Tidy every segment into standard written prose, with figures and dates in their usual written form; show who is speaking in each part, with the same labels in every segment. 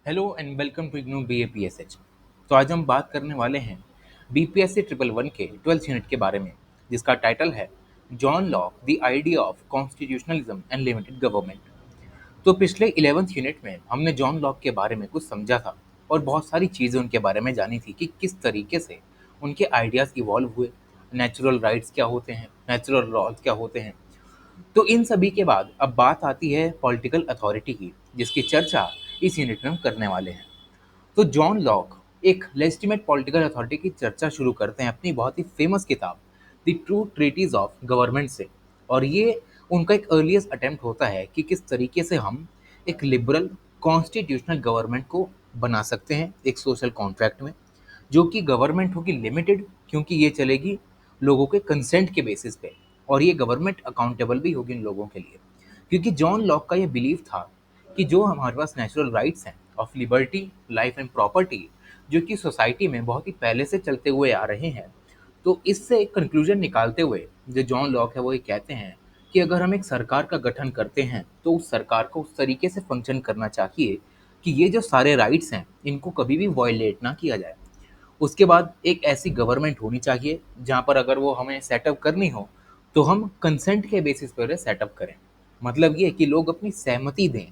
Speaker 1: Hello and welcome to IGNOU BAPSH। तो आज हम बात करने वाले हैं BPSC ट्रिपल वन के 12th यूनिट के बारे में, जिसका टाइटल है John Locke the idea of constitutionalism and limited government. तो पिछले 11th यूनिट में हमने जॉन लॉक के बारे में कुछ समझा था और बहुत सारी चीज़ें उनके बारे में जानी थी कि किस तरीके से उनके आइडियाज़ इवॉल्व हुए, नेचुरल राइट्स क्या होते हैं, नेचुरल लॉज क्या होते हैं। तो इन सभी के बाद अब बात आती है पॉलिटिकल अथॉरिटी की, जिसकी चर्चा इस यूनिट में हम करने वाले हैं। तो जॉन लॉक एक लेजिटिमेट पॉलिटिकल अथॉरिटी की चर्चा शुरू करते हैं अपनी बहुत ही फेमस किताब the true treatise of government से। और ये उनका एक अर्लीस्ट अटेम्प्ट होता है कि किस तरीके से हम एक लिबरल कॉन्स्टिट्यूशनल गवर्नमेंट को बना सकते हैं एक सोशल कॉन्ट्रैक्ट में, जो कि गवर्नमेंट होगी लिमिटेड, क्योंकि ये चलेगी लोगों के कंसेंट के बेसिस पे, और ये गवर्नमेंट अकाउंटेबल भी होगी इन लोगों के लिए। क्योंकि जॉन लॉक का ये बिलीव था कि जो हमारे पास नेचुरल राइट्स हैं of liberty, life and property, जो कि सोसाइटी में बहुत ही पहले से चलते हुए आ रहे हैं, तो इससे एक कंक्लूजन निकालते हुए जो जॉन लॉक है वो ये कहते हैं कि अगर हम एक सरकार का गठन करते हैं तो उस सरकार को उस तरीके से फंक्शन करना चाहिए कि ये जो सारे राइट्स हैं इनको कभी भी वायलेट ना किया जाए। उसके बाद एक ऐसी गवर्नमेंट होनी चाहिए जहाँ पर अगर वो हमें सेटअप करनी हो तो हम कंसेंट के बेसिस पर सेटअप करें। मतलब ये कि लोग अपनी सहमति दें,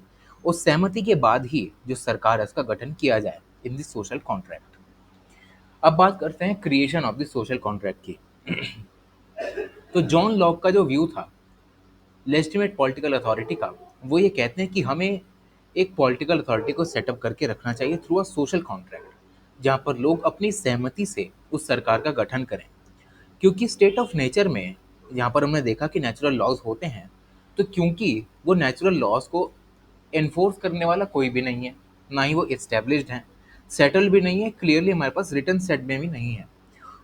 Speaker 1: उस सहमति के बाद ही जो सरकार है उसका गठन किया जाए इन दिस सोशल कॉन्ट्रैक्ट। अब बात करते हैं creation of the social contract की। तो जॉन लॉक का जो व्यू था लेजिटिमेट पॉलिटिकल अथॉरिटी का, वो ये कहते हैं कि हमें एक पॉलिटिकल अथॉरिटी को सेटअप करके रखना चाहिए थ्रू अ सोशल कॉन्ट्रैक्ट, जहाँ पर लोग अपनी सहमति से उस सरकार का गठन करें। क्योंकि स्टेट ऑफ नेचर में यहाँ पर हमने देखा कि नेचुरल लॉज होते हैं, तो क्योंकि वो नेचुरल लॉज को एनफोर्स करने वाला कोई भी नहीं है, ना ही वो इस्टेब्लिश्ड हैं, सेटल भी नहीं है, क्लियरली हमारे पास रिटर्न सेट में भी नहीं है।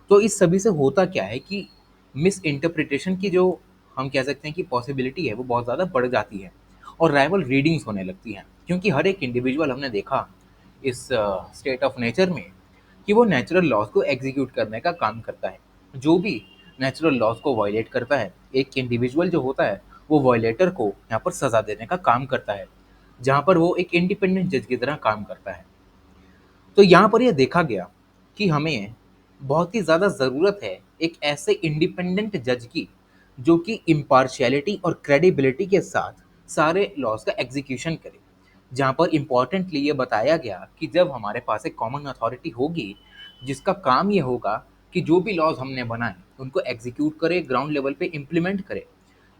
Speaker 1: तो इस सभी से होता क्या है कि मिस इंटरप्रिटेशन की जो हम कह सकते हैं कि पॉसिबिलिटी है वो बहुत ज़्यादा बढ़ जाती है और राइवल रीडिंग्स होने लगती हैं। क्योंकि हर एक इंडिविजुअल हमने देखा इस स्टेट ऑफ नेचर में कि वो नेचुरल लॉज को एग्जीक्यूट करने का काम करता है। जो भी नेचुरल लॉज को वायलेट करता है, एक इंडिविजुअल जो होता है वो वायलेटर को यहाँ पर सज़ा देने का काम करता है, जहाँ पर वो एक इंडिपेंडेंट जज की तरह काम करता है। तो यहाँ पर यह देखा गया कि हमें बहुत ही ज़्यादा ज़रूरत है एक ऐसे इंडिपेंडेंट जज की जो कि इम्पार्शियलिटी और क्रेडिबिलिटी के साथ सारे लॉज का एग्जीक्यूशन करे। जहाँ पर इम्पॉर्टेंटली ये बताया गया कि जब हमारे पास एक कॉमन अथॉरिटी होगी जिसका काम ये होगा कि जो भी लॉज हमने बनाए उनको एग्जीक्यूट करे, ग्राउंड लेवल पे इम्प्लीमेंट करे,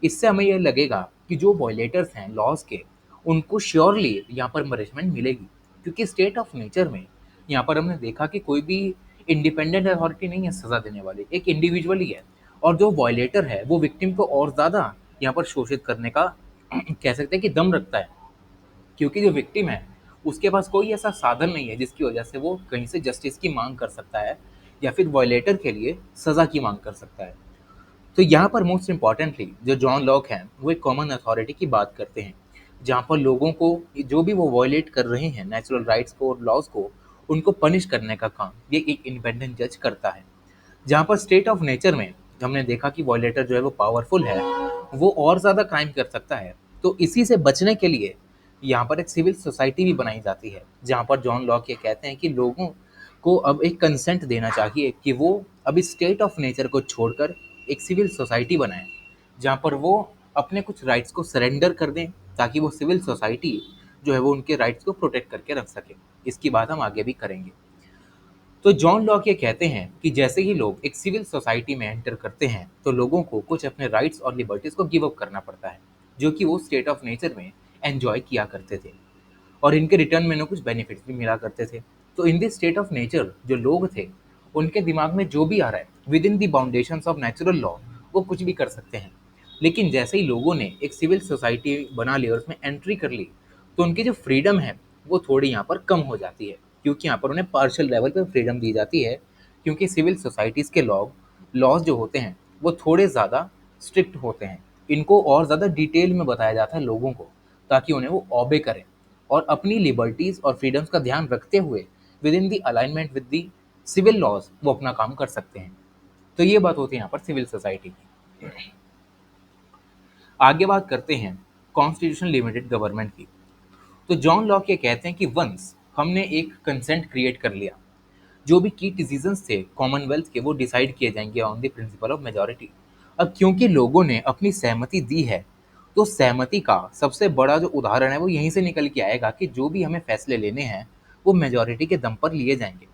Speaker 1: इससे हमें यह लगेगा कि जो वॉयलेटर्स हैं लॉज के उनको श्योरली यहाँ पर पनिशमेंट मिलेगी। क्योंकि स्टेट ऑफ नेचर में यहाँ पर हमने देखा कि कोई भी इंडिपेंडेंट अथॉरिटी नहीं है सज़ा देने वाली, एक इंडिविजुअल ही है। और जो वॉयलेटर है वो विक्टिम को और ज़्यादा यहाँ पर शोषित करने का कह सकते हैं कि दम रखता है। क्योंकि जो विक्टिम है उसके पास कोई ऐसा साधन नहीं है जिसकी वजह से वो कहीं से जस्टिस की मांग कर सकता है या फिर वॉयलेटर के लिए सज़ा की मांग कर सकता है। तो यहाँ पर मोस्ट इम्पॉर्टेंटली जो जॉन लॉक हैं वो एक कॉमन अथॉरिटी की बात करते हैं, जहाँ पर लोगों को जो भी वो वॉयलेट कर रहे हैं नेचुरल राइट्स को और लॉज को, उनको पनिश करने का काम ये एक इंडिपेंडेंट जज करता है। जहाँ पर स्टेट ऑफ नेचर में हमने देखा कि वॉयलेटर जो है वो पावरफुल है, वो और ज़्यादा क्राइम कर सकता है। तो इसी से बचने के लिए यहाँ पर एक सिविल सोसाइटी भी बनाई जाती है, जहाँ पर जॉन लॉक ये कहते हैं कि लोगों को अब एक कंसेंट देना चाहिए कि वो अब इस स्टेट ऑफ नेचर को छोड़कर एक सिविल सोसाइटी बनाएं, जहाँ पर वो अपने कुछ राइट्स को सरेंडर कर दें, ताकि वो सिविल सोसाइटी जो है वो उनके राइट्स को प्रोटेक्ट करके रख सके। इसकी बात हम आगे भी करेंगे। तो जॉन लॉक ये कहते हैं कि जैसे ही लोग एक सिविल सोसाइटी में एंटर करते हैं तो लोगों को कुछ अपने राइट्स और लिबर्टीज को गिव अप करना पड़ता है, जो कि वो स्टेट ऑफ नेचर में एंजॉय किया करते थे, और इनके रिटर्न में उन्हें कुछ बेनिफिट्स भी मिला करते थे। तो in this state of nature जो लोग थे उनके दिमाग में जो भी आ रहा है with in the बाउंडेशंस of natural law वो कुछ भी कर सकते हैं। लेकिन जैसे ही लोगों ने एक सिविल सोसाइटी बना ली और उसमें एंट्री कर ली, तो उनकी जो फ्रीडम है वो थोड़ी यहाँ पर कम हो जाती है, क्योंकि यहाँ पर उन्हें पार्शियल लेवल पर फ्रीडम दी जाती है। क्योंकि सिविल सोसाइटीज़ के लॉज जो होते हैं वो थोड़े ज़्यादा स्ट्रिक्ट होते हैं। इनको और ज़्यादा डिटेल में बताया जाता है लोगों को, ताकि उन्हें वो ऑबे करें और अपनी लिबर्टीज़ और फ्रीडम्स का ध्यान रखते हुए within the alignment with the civil laws वो अपना काम कर सकते हैं। तो ये बात होती है यहाँ पर सिविल सोसाइटी की। आगे बात करते हैं कॉन्स्टिट्यूशन लिमिटेड गवर्नमेंट की। तो जॉन लॉक ये कहते हैं कि वंस हमने एक कंसेंट क्रिएट कर लिया। जो भी की डिसीजंस थे कॉमनवेल्थ के वो डिसाइड किए जाएंगे on the principle of majority. अब क्योंकि लोगों ने अपनी सहमति दी है, तो सहमति का सबसे बड़ा जो उदाहरण है वो यहीं से निकल के आएगा कि जो भी हमें फैसले लेने हैं वो मेजॉरिटी के दम पर लिए जाएंगे।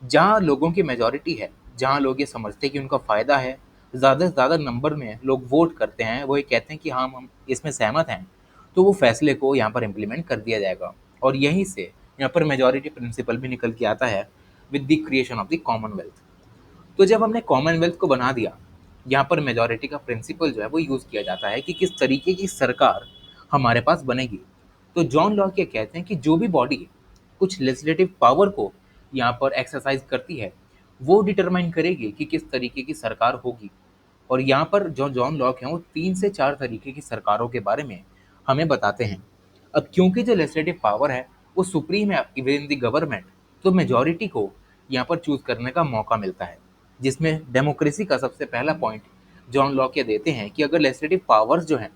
Speaker 1: जहाँ लोगों की मेजॉरिटी है, जहाँ लोग ये समझते हैं कि उनका फ़ायदा है, ज़्यादा से ज़्यादा नंबर में लोग वोट करते हैं, वो ये कहते हैं कि हाँ हम इसमें सहमत हैं, तो वो फैसले को यहाँ पर इम्प्लीमेंट कर दिया जाएगा। और यहीं से यहाँ पर मेजॉरिटी प्रिंसिपल भी निकल के आता है with the creation of the Commonwealth. तो जब हमने कॉमनवेल्थ को बना दिया, यहाँ पर मेजॉरिटी का प्रिंसिपल जो है वो यूज़ किया जाता है कि किस तरीके की सरकार हमारे पास बनेगी। तो जॉन लॉक ये कहते हैं कि जो भी बॉडी कुछ लेजिस्लेटिव पावर को यहाँ पर एक्सरसाइज करती है, वो डिटरमाइन करेगी कि किस तरीके की सरकार होगी। और यहाँ पर जो जॉन लॉक हैं वो 3 से 4 तरीके की सरकारों के बारे में हमें बताते हैं। अब क्योंकि जो लेजिस्लेटिव पावर है वो सुप्रीम है विद इन द गवर्नमेंट, तो मेजॉरिटी को यहाँ पर चूज करने का मौका मिलता है, जिसमें डेमोक्रेसी का सबसे पहला पॉइंट जॉन लॉक ये देते हैं कि अगर लेजिस्लेटिव पावर्स जो हैं,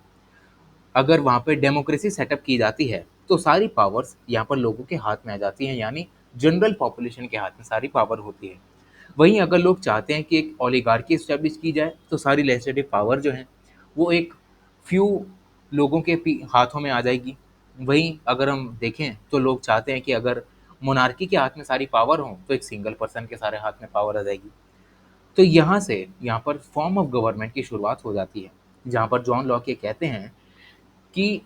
Speaker 1: अगर वहाँ पे डेमोक्रेसी सेटअप की जाती है तो सारी पावर्स यहाँ पर लोगों के हाथ में आ जाती हैं, यानी जनरल पॉपुलेशन के हाथ में सारी पावर होती है। वहीं अगर लोग चाहते हैं कि एक ओलिगार्की इस्टेब्लिश की जाए तो सारी लेजिस्लेटिव पावर जो है वो एक फ्यू लोगों के हाथों में आ जाएगी। वहीं अगर हम देखें तो लोग चाहते हैं कि अगर मोनार्की के हाथ में सारी पावर हो तो एक सिंगल पर्सन के सारे हाथ में पावर आ जाएगी। तो यहाँ से यहाँ पर फॉर्म ऑफ गवर्नमेंट की शुरुआत हो जाती है, जहाँ पर जॉन लॉक ये कहते हैं कि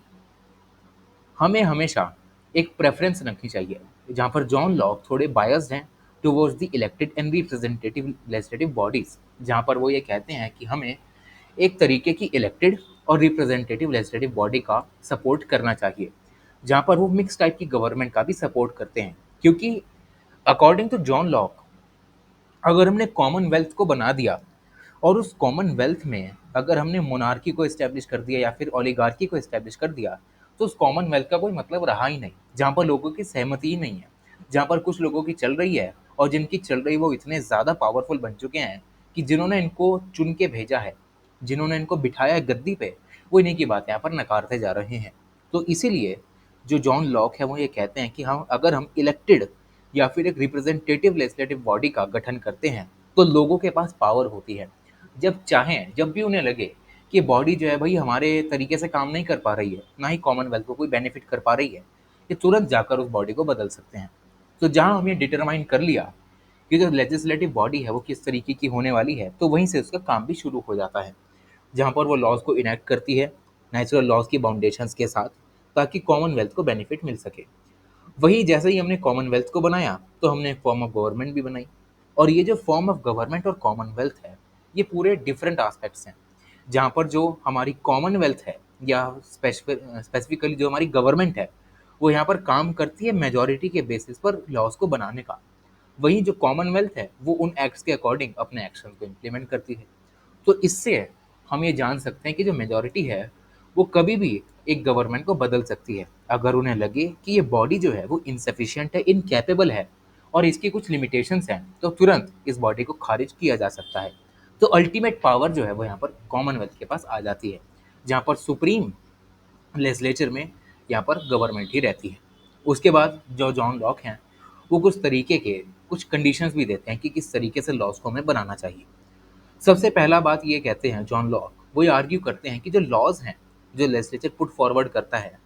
Speaker 1: हमें हमेशा एक प्रेफरेंस रखनी चाहिए। जहाँ पर जॉन लॉक थोड़े बायस्ड हैं towards the elected and representative legislative bodies, जहाँ पर वो ये कहते हैं कि हमें एक तरीके की इलेक्टेड और रिप्रेजेंटेटिव लेजिस्लेटिव बॉडी का सपोर्ट करना चाहिए, जहाँ पर वो मिक्स टाइप की गवर्नमेंट का भी सपोर्ट करते हैं। क्योंकि अकॉर्डिंग टू जॉन लॉक, अगर हमने कॉमनवेल्थ को बना दिया और उस कॉमनवेल्थ में अगर हमने मोनार्की को इस्टेब्लिश कर दिया या फिर ओलिगार्की को इस्टेब्लिश कर दिया, तो उस कॉमनवेल्थ का कोई मतलब रहा ही नहीं, जहाँ पर लोगों की सहमति ही नहीं है, जहाँ पर कुछ लोगों की चल रही है और जिनकी चल रही वो इतने ज़्यादा पावरफुल बन चुके हैं कि जिन्होंने इनको चुन के भेजा है, जिन्होंने इनको बिठाया है गद्दी पे, वो इन्हीं की बात यहाँ पर नकारते जा रहे हैं। तो इसीलिए जो जॉन लॉक है वो ये कहते हैं कि हम अगर हम इलेक्टेड या फिर एक रिप्रेजेंटेटिव लेजिस्लेटिव बॉडी का गठन करते हैं तो लोगों के पास पावर होती है। जब चाहें, जब भी उन्हें लगे कि बॉडी जो है भाई हमारे तरीके से काम नहीं कर पा रही है, ना ही कॉमनवेल्थ को कोई बेनिफिट कर पा रही है, ये तुरंत जाकर उस बॉडी को बदल सकते हैं। तो जहाँ हमने डिटरमाइन कर लिया कि जो लेजिस्लेटिव बॉडी है वो किस तरीके की होने वाली है, तो वहीं से उसका काम भी शुरू हो जाता है, जहाँ पर वो लॉज को इनेक्ट करती है नेचुरल लॉज की बाउंडेशंस के साथ, ताकि कॉमनवेल्थ को बेनिफिट मिल सके। वहीं जैसे ही हमने कॉमनवेल्थ को बनाया तो हमने एक फॉर्म ऑफ गवर्नमेंट भी बनाई। और ये जो फॉर्म ऑफ गवर्नमेंट और कॉमनवेल्थ है, ये पूरे डिफरेंट आस्पेक्ट्स हैं, जहाँ पर जो हमारी कॉमनवेल्थ है या स्पेसिफिकली जो हमारी गवर्नमेंट है, वो यहाँ पर काम करती है मेजॉरिटी के बेसिस पर लॉज को बनाने का। वहीं जो कॉमनवेल्थ है वो उन एक्ट्स के अकॉर्डिंग अपने एक्शन को इम्प्लीमेंट करती है। तो इससे हम ये जान सकते हैं कि जो मेजॉरिटी है वो कभी भी एक गवर्नमेंट को बदल सकती है, अगर उन्हें लगे कि ये बॉडी जो है वो इनसफिशिएंट है, इनकैपेबल है और इसकी कुछ लिमिटेशंस हैं, तो तुरंत इस बॉडी को खारिज किया जा सकता है। तो अल्टीमेट पावर जो है वो यहाँ पर कॉमनवेल्थ के पास आ जाती है, जहाँ पर सुप्रीम लेजिस्लेचर में यहाँ पर गवर्नमेंट ही रहती है। उसके बाद जो जॉन लॉक हैं वो कुछ तरीके के कुछ कंडीशंस भी देते हैं कि किस तरीके से लॉज को हमें बनाना चाहिए। सबसे पहला बात ये कहते हैं जॉन लॉक, वो ये आर्ग्यू करते हैं कि जो लॉज हैं जो लेजिस्लेचर पुट फॉरवर्ड करता है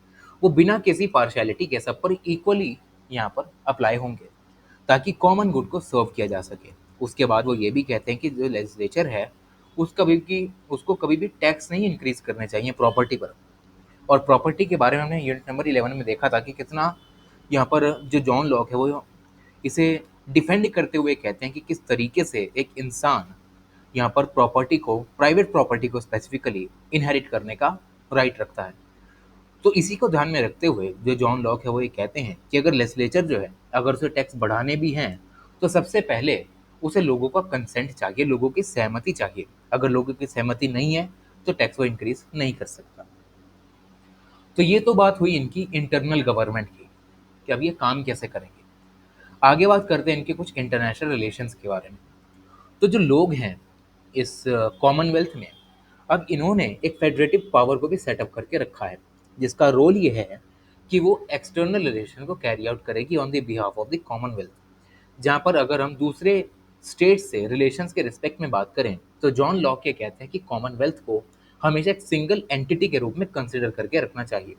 Speaker 1: वो बिना किसी पार्शियलिटी के सब पर इक्वली यहाँ पर अप्लाई होंगे, ताकि कॉमन गुड को सर्व किया जा सके। उसके बाद वो ये भी कहते हैं कि जो लेजिस्लेचर है उसको कभी भी टैक्स नहीं इंक्रीज करने चाहिए प्रॉपर्टी पर। और प्रॉपर्टी के बारे में हमने यूनिट नंबर 11 में देखा था कि कितना यहाँ पर जो जॉन लॉक है वो इसे डिफेंड करते हुए कहते हैं कि किस तरीके से एक इंसान यहाँ पर प्रॉपर्टी को, प्राइवेट प्रॉपर्टी को स्पेसिफिकली इनहेरिट करने का राइट रखता है। तो इसी को ध्यान में रखते हुए जो जॉन लॉक है वो ये कहते हैं कि अगर लेजिस्लेचर जो है अगर उसे टैक्स बढ़ाने भी हैं तो सबसे पहले उसे लोगों का कंसेंट चाहिए, लोगों की सहमति चाहिए। अगर लोगों की सहमति नहीं है तो टैक्स वो इंक्रीज नहीं कर सकता। तो ये तो बात हुई इनकी इंटरनल गवर्नमेंट की कि अब ये काम कैसे करेंगे। आगे बात करते हैं इनके कुछ इंटरनेशनल रिलेशंस के बारे में। तो जो लोग हैं इस कॉमनवेल्थ में, अब इन्होंने एक फेडरेटिव पावर को भी सेटअप करके रखा है, जिसका रोल ये है कि वो एक्सटर्नल रिलेशन को कैरी आउट करेगी on the behalf of the Commonwealth. जहाँ पर अगर हम दूसरे स्टेट से रिलेशंस के रिस्पेक्ट में बात करें तो जॉन लॉक ये कहते हैं कि कॉमनवेल्थ को हमेशा एक सिंगल एंटिटी के रूप में कंसिडर करके रखना चाहिए,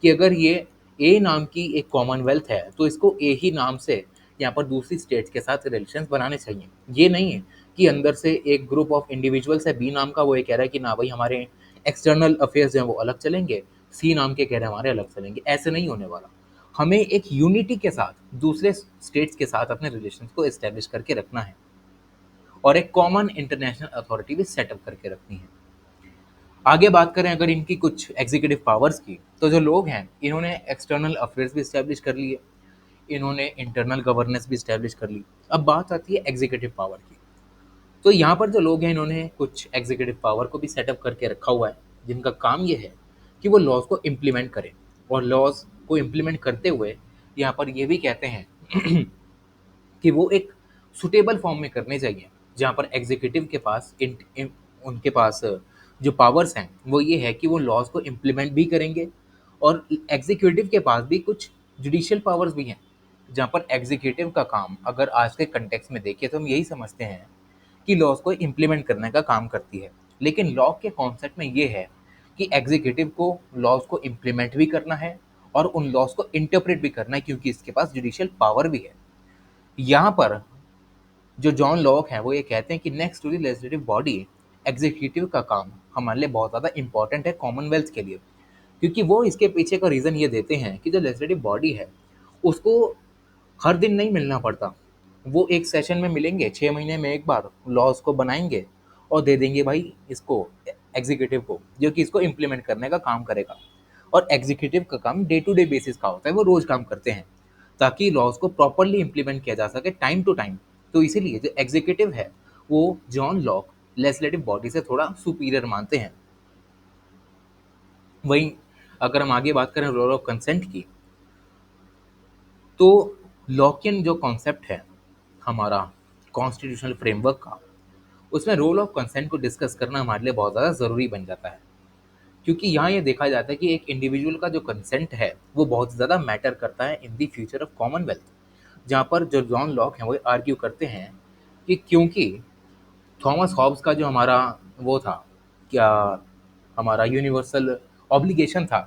Speaker 1: कि अगर ये ए नाम की एक कॉमनवेल्थ है तो इसको ए ही नाम से यहाँ पर दूसरी स्टेट्स के साथ रिलेशंस बनाने चाहिए। ये नहीं है कि अंदर से एक ग्रुप ऑफ इंडिविजुअल्स है बी नाम का, वो ये कह रहा है कि ना भाई हमारे एक्सटर्नल अफेयर्स जो हैं वो अलग चलेंगे, सी नाम के कह रहे हैं हमारे अलग चलेंगे। ऐसे नहीं होने वाला। हमें एक यूनिटी के साथ दूसरे स्टेट्स के साथ अपने रिलेशंस को एस्टेब्लिश करके रखना है और एक कॉमन इंटरनेशनल अथॉरिटी भी सेटअप करके रखनी है। आगे बात करें अगर इनकी कुछ एग्जीक्यूटिव पावर्स की, तो जो लोग हैं इन्होंने एक्सटर्नल अफेयर्स भी इस्टेब्लिश कर लिए, इन्होंने इंटरनल गवर्नेंस भी इस्टेब्लिश कर ली। अब बात आती है एग्जीक्यूटिव पावर की। तो यहाँ पर जो लोग हैं इन्होंने कुछ एग्जीक्यूटिव पावर को भी सेटअप करके रखा हुआ है, जिनका काम ये है कि वो लॉज को इम्प्लीमेंट करें। और लॉज को इम्प्लीमेंट करते हुए यहाँ पर ये भी कहते हैं कि वो एक सुटेबल फॉर्म में करने चाहिए, जहाँ पर एग्जीक्यूटिव के पास उनके पास जो पावर्स हैं वो ये है कि वो लॉज को इम्प्लीमेंट भी करेंगे, और एग्जीक्यूटिव के पास भी कुछ जुडिशियल पावर्स भी हैं, जहाँ पर एग्जीक्यूटिव का काम अगर आज के कंटेक्स्ट में देखें तो हम यही समझते हैं कि लॉज को इम्प्लीमेंट करने का काम करती है। लेकिन लॉ के कॉन्सेप्ट में ये है कि एग्जीक्यूटिव को लॉज को इम्प्लीमेंट भी करना है और उन लॉज को इंटरप्रेट भी करना है, क्योंकि इसके पास जुडिशियल पावर भी है। यहाँ पर जो जॉन लॉक हैं वो ये कहते हैं कि next to the legislative body, executive का काम हमारे लिए बहुत ज़्यादा इंपॉर्टेंट है कॉमनवेल्थ के लिए, क्योंकि वो इसके पीछे का रीज़न ये देते हैं कि जो लेजिस्लेटिव बॉडी है उसको हर दिन नहीं मिलना पड़ता। वो एक सेशन में मिलेंगे, 6 महीने में एक बार लॉज को बनाएंगे और दे देंगे भाई इसको, एग्जीक्यूटिव को, जो कि इसको इम्प्लीमेंट करने का काम करेगा। और एग्जीक्यूटिव का काम डे टू डे बेसिस का होता है, वो रोज काम करते हैं ताकि लॉज को प्रॉपरली इम्प्लीमेंट किया जा सके टाइम टू टाइम। तो इसीलिए जो एग्जीक्यूटिव है वो जॉन लॉक लेजिस्लेटिव बॉडी से थोड़ा सुपीरियर मानते हैं। वहीं अगर हम आगे बात करें रोल ऑफ कंसेंट की, तो लॉकियन जो कॉन्सेप्ट है हमारा कॉन्स्टिट्यूशनल फ्रेमवर्क का, उसमें रोल ऑफ कंसेंट को डिस्कस करना हमारे लिए बहुत ज़्यादा ज़रूरी बन जाता है, क्योंकि यहाँ ये देखा जाता है कि एक इंडिविजुअल का जो कंसेंट है वो बहुत ज़्यादा मैटर करता है in the future of Commonwealth. जहाँ पर जो जॉन लॉक हैं वो आर्ग्यू करते हैं कि क्योंकि थॉमस हॉब्स का जो हमारा वो था, क्या हमारा यूनिवर्सल ऑब्लिगेशन था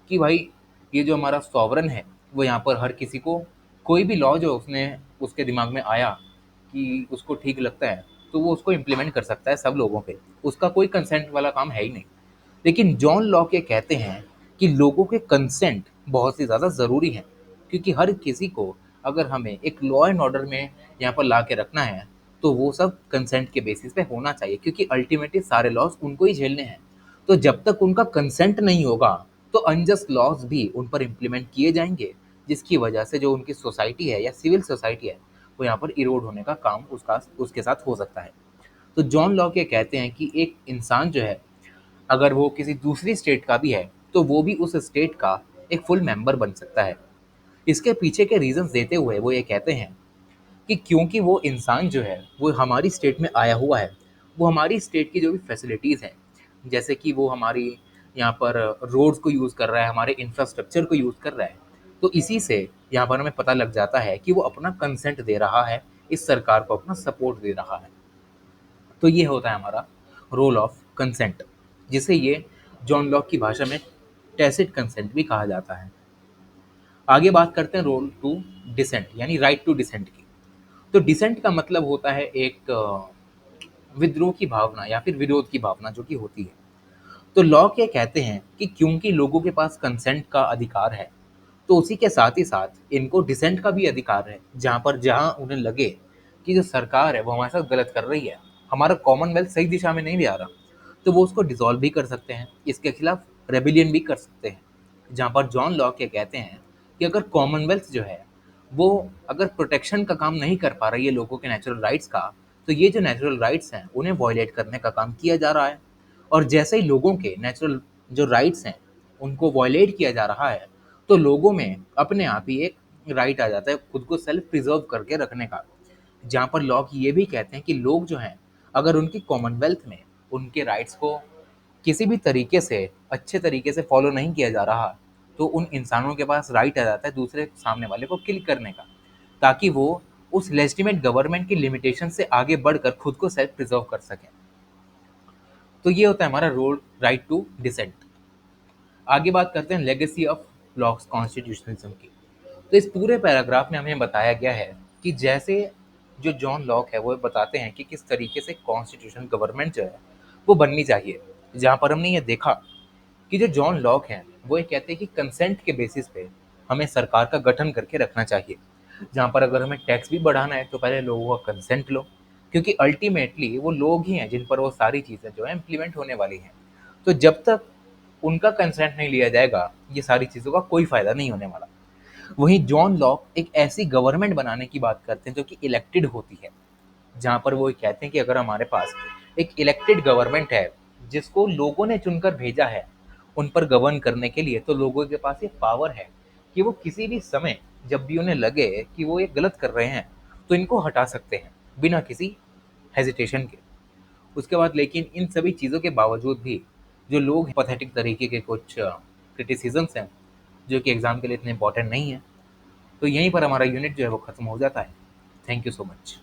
Speaker 1: कि भाई ये जो हमारा सॉवरन है वो यहाँ पर हर किसी को, कोई भी लॉ जो उसने उसके दिमाग में आया कि उसको ठीक लगता है तो वो उसको इम्प्लीमेंट कर सकता है सब लोगों पे, उसका कोई कंसेंट वाला काम है ही नहीं। लेकिन जॉन लॉक ये कहते हैं कि लोगों के कंसेंट बहुत ही ज़्यादा ज़रूरी है, क्योंकि हर किसी को अगर हमें एक लॉ एंड ऑर्डर में यहाँ पर ला के रखना है तो वो सब कंसेंट के बेसिस पे होना चाहिए, क्योंकि अल्टीमेटली सारे लॉज उनको ही झेलने हैं। तो जब तक उनका कंसेंट नहीं होगा तो अनजस्ट लॉज भी उन पर इम्प्लीमेंट किए जाएंगे, जिसकी वजह से जो उनकी सोसाइटी है या सिविल सोसाइटी है वो यहाँ पर इरोड होने का काम उसका उसके साथ हो सकता है। तो जॉन लॉक ये कहते हैं कि एक इंसान जो है अगर वो किसी दूसरी स्टेट का भी है तो वो भी उस स्टेट का एक फुल मेंबर बन सकता है। इसके पीछे के रीजंस देते हुए वो ये कहते हैं कि क्योंकि वो इंसान जो है वो हमारी स्टेट में आया हुआ है, वो हमारी स्टेट की जो भी फैसिलिटीज़ हैं, जैसे कि वो हमारी यहाँ पर रोड्स को यूज़ कर रहा है, हमारे इंफ्रास्ट्रक्चर को यूज़ कर रहा है, तो इसी से यहाँ पर हमें पता लग जाता है कि वो अपना कंसेंट दे रहा है, इस सरकार को अपना सपोर्ट दे रहा है। तो ये होता है हमारा रोल ऑफ कंसेंट, जिसे ये जॉन लॉक की भाषा में टैसिट कंसेंट भी कहा जाता है। आगे बात करते हैं रोल टू डिसेंट यानी राइट टू डिसेंट की। तो डिसेंट का मतलब होता है एक विद्रोह की भावना या फिर विरोध की भावना जो कि होती है। तो लॉक ये कहते हैं कि क्योंकि लोगों के पास कंसेंट का अधिकार है तो उसी के साथ ही साथ इनको डिसेंट का भी अधिकार है, जहाँ उन्हें लगे कि जो सरकार है वो हमारे साथ गलत कर रही है, हमारा कॉमनवेल्थ सही दिशा में नहीं ले आ रहा, तो वो उसको डिसॉल्व भी कर सकते हैं, इसके खिलाफ रेबिलियन भी कर सकते हैं। जहाँ पर जॉन लॉक ये कहते हैं कि अगर कॉमनवेल्थ जो है वो अगर प्रोटेक्शन का काम नहीं कर पा रही है लोगों के नेचुरल राइट्स का, तो ये जो नेचुरल राइट्स हैं उन्हें वॉयलेट करने का काम किया जा रहा है। और जैसे ही लोगों के नेचुरल जो राइट्स हैं उनको वॉयलेट किया जा रहा है तो लोगों में अपने आप ही एक राइट आ जाता है खुद को सेल्फ प्रिजर्व करके रखने का। जहाँ पर लॉक ये भी कहते हैं कि लोग जो हैं अगर उनकी कॉमनवेल्थ में उनके राइट्स को किसी भी तरीके से अच्छे तरीके से फॉलो नहीं किया जा रहा तो उन इंसानों के पास राइट आ जाता है दूसरे सामने वाले को किल करने का, ताकि वो उस लेजिटिमेट गवर्नमेंट की लिमिटेशन से आगे बढ़कर खुद को सेल्फ प्रिजर्व कर सकें। तो ये होता है हमारा रोल राइट टू डिसेंट। आगे बात करते हैं लेगेसी ऑफ लॉक्स कॉन्स्टिट्यूशनलिज्म की। तो इस पूरे पैराग्राफ में हमें बताया गया है कि जैसे जो जॉन लॉक है वो बताते हैं कि किस तरीके से कॉन्स्टिट्यूशन गवर्नमेंट जो है वो बननी चाहिए। जहाँ पर हमने ये देखा कि जो जॉन लॉक हैं वो ये कहते हैं कि कंसेंट के बेसिस पे हमें सरकार का गठन करके रखना चाहिए। जहाँ पर अगर हमें टैक्स भी बढ़ाना है तो पहले लोगों का कंसेंट लो, क्योंकि अल्टीमेटली वो लोग ही हैं जिन पर वो सारी चीज़ें जो है इम्प्लीमेंट होने वाली हैं। तो जब तक उनका कंसेंट नहीं लिया जाएगा ये सारी चीज़ों का कोई फ़ायदा नहीं होने वाला। वहीं जॉन लॉक एक ऐसी गवर्नमेंट बनाने की बात करते हैं जो कि इलेक्टेड होती है, जहाँ पर वो कहते हैं कि अगर हमारे पास एक इलेक्टेड गवर्नमेंट है जिसको लोगों ने चुनकर भेजा है उन पर गवर्न करने के लिए, तो लोगों के पास ये पावर है कि वो किसी भी समय जब भी उन्हें लगे कि वो ये गलत कर रहे हैं तो इनको हटा सकते हैं बिना किसी हेजिटेशन के। उसके बाद लेकिन इन सभी चीज़ों के बावजूद भी जो लोग पथेटिक तरीके के कुछ क्रिटिसिजम्स हैं जो कि एग्ज़ाम के लिए इतने इंपॉर्टेंट नहीं है, तो यहीं पर हमारा यूनिट जो है वो ख़त्म हो जाता है। Thank you so much.